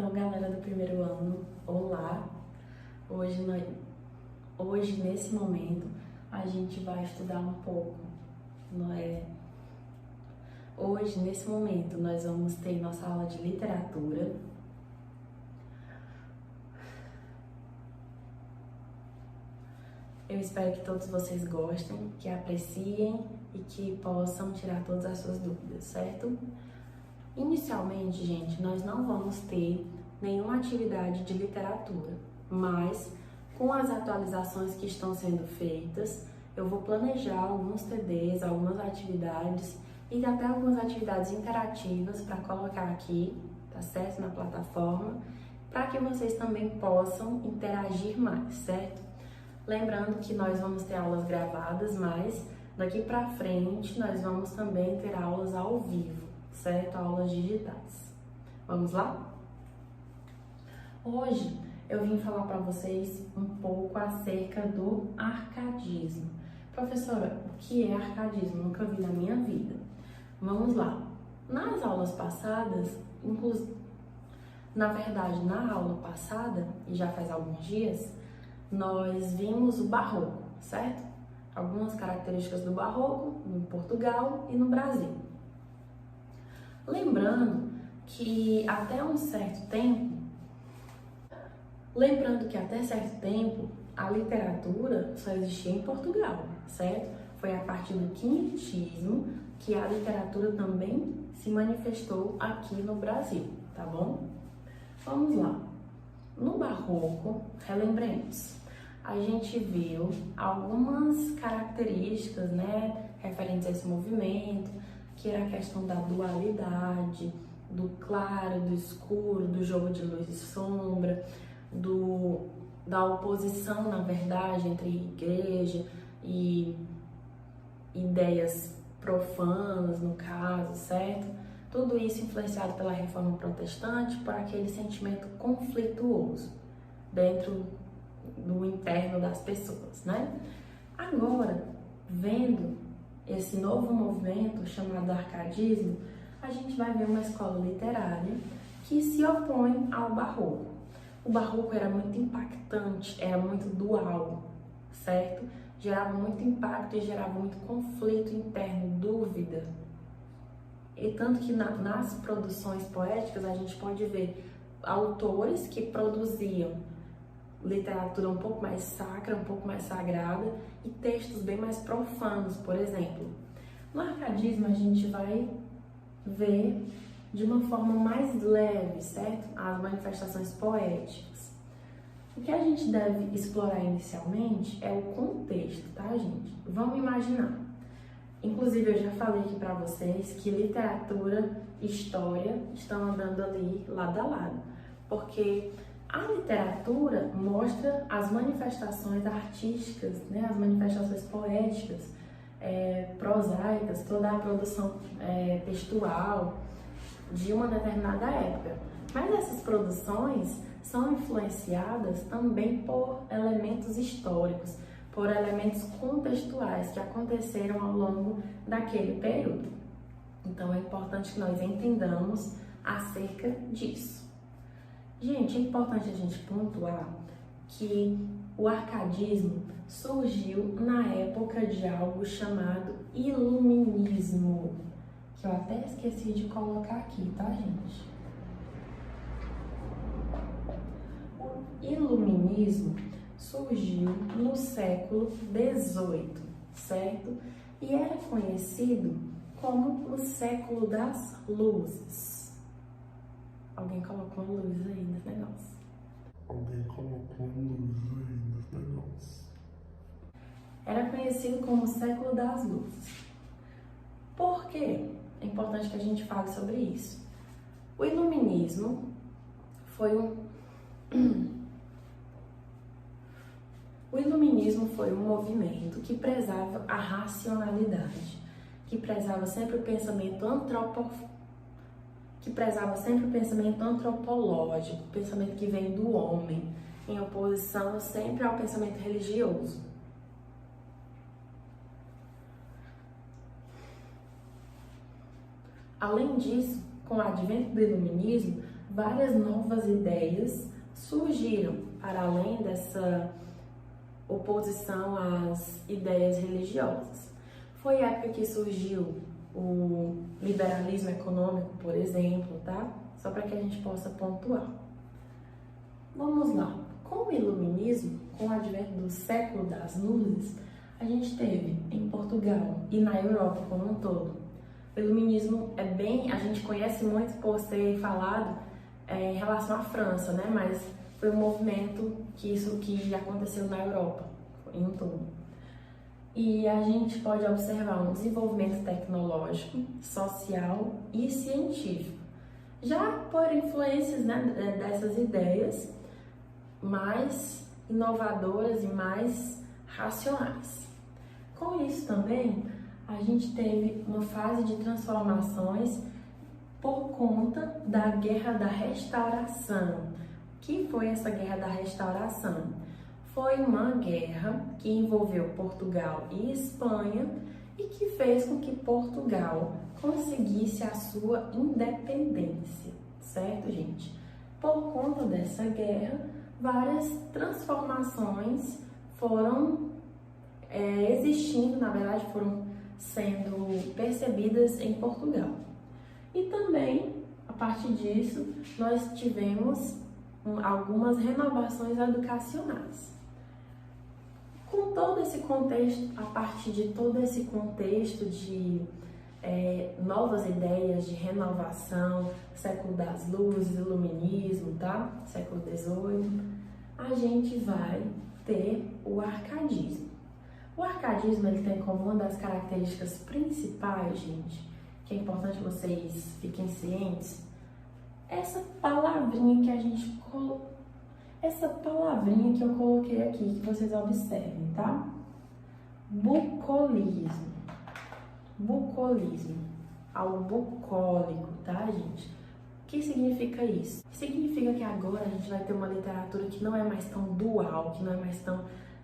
Então, galera do primeiro ano, olá! Hoje, nesse momento, a gente vai estudar um pouco, não é? Hoje, nesse momento, nós vamos ter nossa aula de literatura. Eu espero que todos vocês gostem, que apreciem e que possam tirar todas as suas dúvidas, certo? Inicialmente, gente, nós não vamos ter nenhuma atividade de literatura, mas com as atualizações que estão sendo feitas, eu vou planejar alguns TDs, algumas atividades e até algumas atividades interativas para colocar aqui, tá certo? Na plataforma, para que vocês também possam interagir mais, certo? Lembrando que nós vamos ter aulas gravadas, mas daqui para frente nós vamos também ter aulas ao vivo, certo? Aulas digitais. Vamos lá? Hoje eu vim falar para vocês um pouco acerca do arcadismo. Professora, o que é arcadismo? Nunca vi na minha vida. Vamos lá. Nas aulas passadas, na verdade, na aula passada, e já faz alguns dias, nós vimos o barroco, certo? Algumas características do barroco em Portugal e no Brasil. Lembrando que até certo tempo, a literatura só existia em Portugal, certo? Foi a partir do quinhentismo que a literatura também se manifestou aqui no Brasil, tá bom? Vamos lá. No barroco, relembremos, a gente viu algumas características, né, referentes a esse movimento, que era a questão da dualidade, do claro, do escuro, do jogo de luz e sombra, da oposição, na verdade, entre igreja e ideias profanas, no caso, certo? Tudo isso influenciado pela Reforma Protestante, por aquele sentimento conflituoso dentro do interno das pessoas, né? Agora, vendo esse novo movimento chamado arcadismo, a gente vai ver uma escola literária que se opõe ao barroco. O barroco era muito impactante, era muito dual, certo? Gerava muito impacto e gerava muito conflito interno, dúvida. E tanto que nas produções poéticas a gente pode ver autores que produziam literatura um pouco mais sacra, um pouco mais sagrada e textos bem mais profanos, por exemplo. No arcadismo a gente vai ver de uma forma mais leve, certo? As manifestações poéticas. O que a gente deve explorar inicialmente é o contexto, tá, gente? Vamos imaginar. Inclusive, eu já falei aqui para vocês que literatura e história estão andando ali lado a lado, porque a literatura mostra as manifestações artísticas, né, as manifestações poéticas, prosaicas, toda a produção textual de uma determinada época. Mas essas produções são influenciadas também por elementos históricos, por elementos contextuais que aconteceram ao longo daquele período. Então é importante que nós entendamos acerca disso. Gente, é importante a gente pontuar que o arcadismo surgiu na época de algo chamado iluminismo, que eu até esqueci de colocar aqui, tá, gente? O iluminismo surgiu no século XVIII, certo? E era conhecido como o século das luzes. Alguém colocou uma luz aí nesse negócio. Era conhecido como o século das luzes. Por quê? É importante que a gente fale sobre isso. O iluminismo foi um movimento que prezava a racionalidade, que prezava sempre o pensamento antropológico, o pensamento que vem do homem, em oposição sempre ao pensamento religioso. Além disso, com o advento do iluminismo, várias novas ideias surgiram, para além dessa oposição às ideias religiosas. Foi a época que surgiu o liberalismo econômico, por exemplo, tá? Só para que a gente possa pontuar. Vamos lá. Com o iluminismo, com o advento do século das luzes, a gente teve em Portugal e na Europa como um todo. O iluminismo a gente conhece muito por ser falado em relação à França, né? Mas foi um movimento que aconteceu na Europa em um todo. E a gente pode observar um desenvolvimento tecnológico, social e científico, já por influências, né, dessas ideias mais inovadoras e mais racionais. Com isso também, a gente teve uma fase de transformações por conta da Guerra da Restauração. O que foi essa Guerra da Restauração? Foi uma guerra que envolveu Portugal e Espanha e que fez com que Portugal conseguisse a sua independência, certo, gente? Por conta dessa guerra, várias transformações foram existindo, na verdade, foram sendo percebidas em Portugal. E também, a partir disso, nós tivemos algumas renovações educacionais. Com todo esse contexto, a partir de todo esse contexto de novas ideias de renovação, século das luzes, iluminismo, tá? Século XVIII, a gente vai ter o arcadismo. O arcadismo ele tem como uma das características principais, gente, que é importante vocês fiquem cientes, essa palavrinha que eu coloquei aqui, que vocês observem, tá? Bucolismo. Bucolismo. Algo bucólico, tá, gente? O que significa isso? Significa que agora a gente vai ter uma literatura que não é mais tão dual, que não é mais tão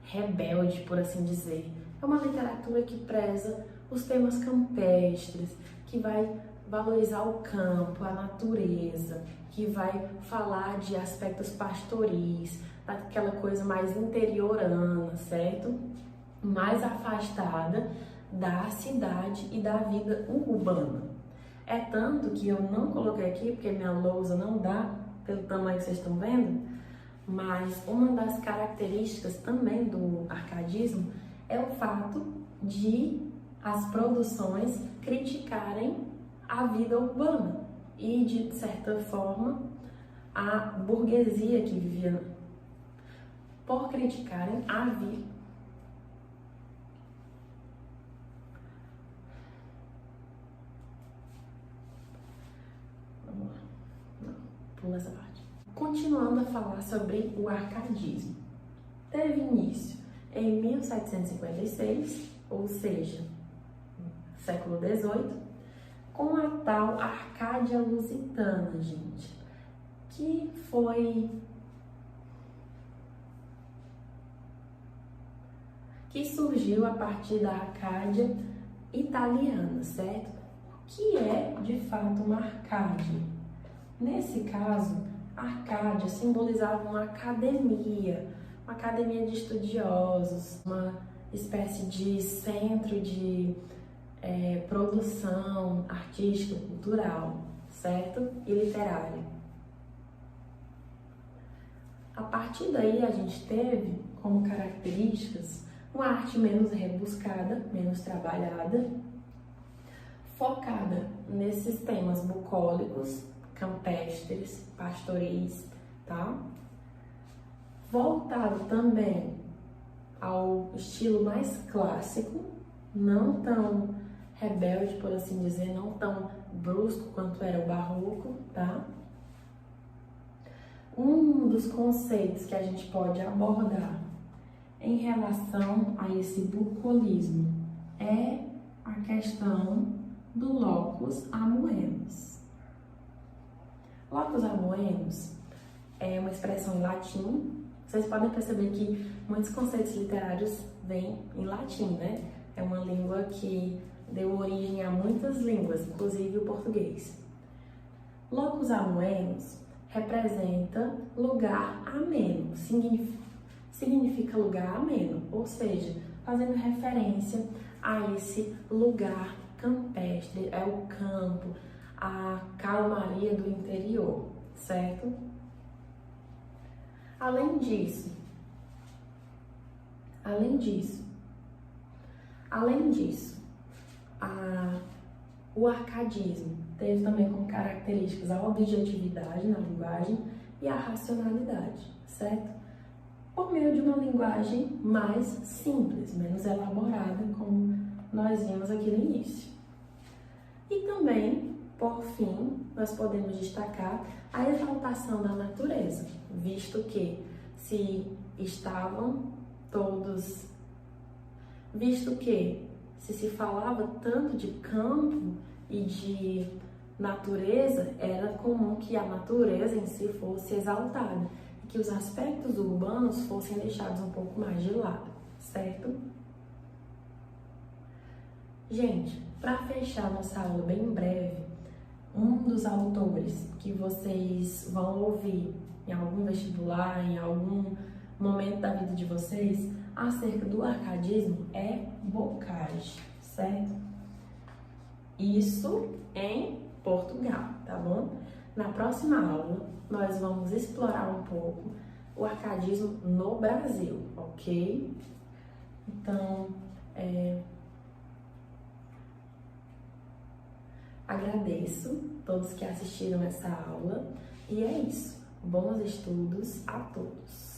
rebelde, por assim dizer. É uma literatura que preza os temas campestres, que vai valorizar o campo, a natureza, que vai falar de aspectos pastoris, daquela coisa mais interiorana, certo? Mais afastada da cidade e da vida urbana. É tanto que eu não coloquei aqui, porque minha lousa não dá, pelo tamanho que vocês estão vendo, mas uma das características também do arcadismo é o fato de as produções criticarem a vida urbana e, de certa forma, a burguesia que vivia, por criticarem a vida. Vamos lá. Não, pula essa parte. Continuando a falar sobre o arcadismo. Teve início em 1756, ou seja, século XVIII, com a tal Arcádia Lusitana, gente, que surgiu a partir da Arcádia italiana, certo? O que é, de fato, uma Arcádia? Nesse caso, a Arcádia simbolizava uma academia de estudiosos, uma espécie de centro de produção artística, cultural, certo? E literária. A partir daí a gente teve como características uma arte menos rebuscada, menos trabalhada, focada nesses temas bucólicos, campestres, pastoris, tá? Voltado também ao estilo mais clássico, não tão rebelde, por assim dizer, não tão brusco quanto era o barroco, tá? Um dos conceitos que a gente pode abordar em relação a esse bucolismo é a questão do locus amoemus. Locus amoemus é uma expressão em latim. Vocês podem perceber que muitos conceitos literários vêm em latim, né? É uma língua que deu origem a muitas línguas, inclusive o português. Locus amoemus representa lugar ameno, significa lugar ameno, ou seja, fazendo referência a esse lugar campestre, é o campo, a calmaria do interior, certo? Além disso, o arcadismo teve também como características a objetividade na linguagem e a racionalidade, certo? Por meio de uma linguagem mais simples, menos elaborada, como nós vimos aqui no início. E também, por fim, nós podemos destacar a exaltação da natureza, visto que se falava tanto de campo e de natureza, era comum que a natureza em si fosse exaltada e que os aspectos urbanos fossem deixados um pouco mais de lado, certo? Gente, para fechar nossa aula bem breve, um dos autores que vocês vão ouvir em algum vestibular, em algum momento da vida de vocês, acerca do arcadismo é Bocage, certo? Isso em Portugal, tá bom? Na próxima aula, nós vamos explorar um pouco o arcadismo no Brasil, ok? Então, agradeço todos que assistiram essa aula e é isso. Bons estudos a todos!